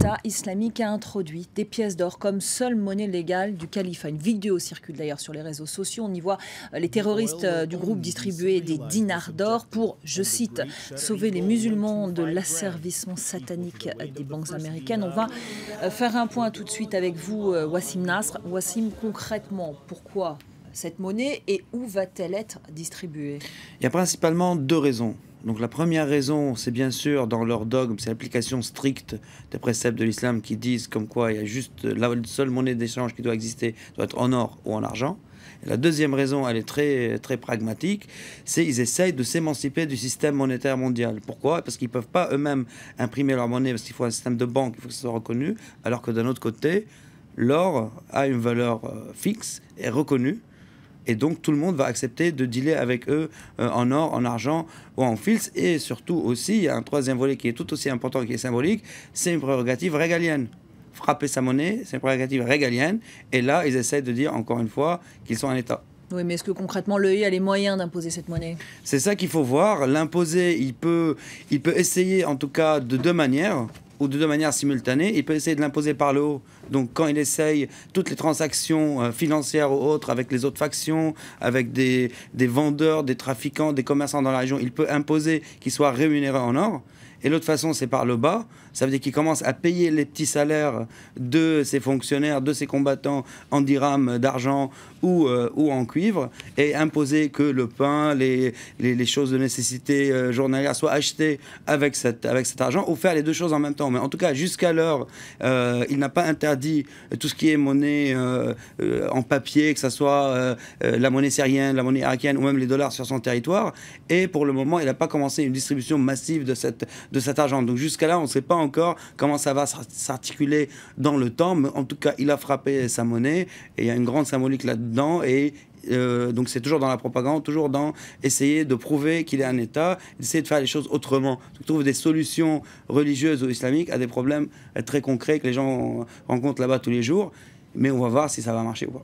l'État islamique a introduit des pièces d'or comme seule monnaie légale du califat. Une vidéo circule d'ailleurs sur les réseaux sociaux. On y voit les terroristes du groupe distribuer des dinars d'or pour, je cite, sauver les musulmans de l'asservissement satanique des banques américaines. On va faire un point tout de suite avec vous, Wassim Nasr. Wassim, concrètement, pourquoi cette monnaie et où va-t-elle être distribuée? Il y a principalement deux raisons. Donc la première raison, c'est bien sûr dans leur dogme, c'est l'application stricte des préceptes de l'islam qui disent comme quoi il y a juste la seule monnaie d'échange qui doit exister, doit être en or ou en argent. Et la deuxième raison, elle est très, très pragmatique, c'est qu'ils essayent de s'émanciper du système monétaire mondial. Pourquoi? Parce qu'ils ne peuvent pas eux-mêmes imprimer leur monnaie, parce qu'il faut un système de banque, il faut que ce soit reconnu, alors que d'un autre côté, l'or a une valeur fixe et reconnue. Et donc, tout le monde va accepter de dealer avec eux en or, en argent ou en fils. Et surtout aussi, il y a un troisième volet qui est tout aussi important, qui est symbolique, c'est une prérogative régalienne. Frapper sa monnaie, c'est une prérogative régalienne. Et là, ils essaient de dire, encore une fois, qu'ils sont un État. Oui, mais est-ce que concrètement l'EI a les moyens d'imposer cette monnaie? C'est ça qu'il faut voir. L'imposer, il peut essayer en tout cas de deux manières, ou de deux manières simultanées. Il peut essayer de l'imposer par le haut. Donc quand il essaye toutes les transactions financières ou autres avec les autres factions, avec des vendeurs, des trafiquants, des commerçants dans la région, il peut imposer qu'ils soient rémunérés en or. Et l'autre façon, c'est par le bas. Ça veut dire qu'il commence à payer les petits salaires de ses fonctionnaires, de ses combattants en dirhams d'argent ou en cuivre, et imposer que le pain, les choses de nécessité journalière soient achetées avec cet argent, ou faire les deux choses en même temps. Mais en tout cas, jusqu'à l'heure, il n'a pas interdit tout ce qui est monnaie en papier, que ce soit la monnaie syrienne, la monnaie irakienne ou même les dollars sur son territoire. Et pour le moment, il n'a pas commencé une distribution massive de cet argent. Donc jusqu'à là, on ne sait pas encore comment ça va s'articuler dans le temps, mais en tout cas, il a frappé sa monnaie, et il y a une grande symbolique là-dedans, et donc c'est toujours dans la propagande, toujours dans essayer de prouver qu'il est un État, d'essayer de faire les choses autrement, de trouver des solutions religieuses ou islamiques à des problèmes très concrets que les gens rencontrent là-bas tous les jours, mais on va voir si ça va marcher ou pas.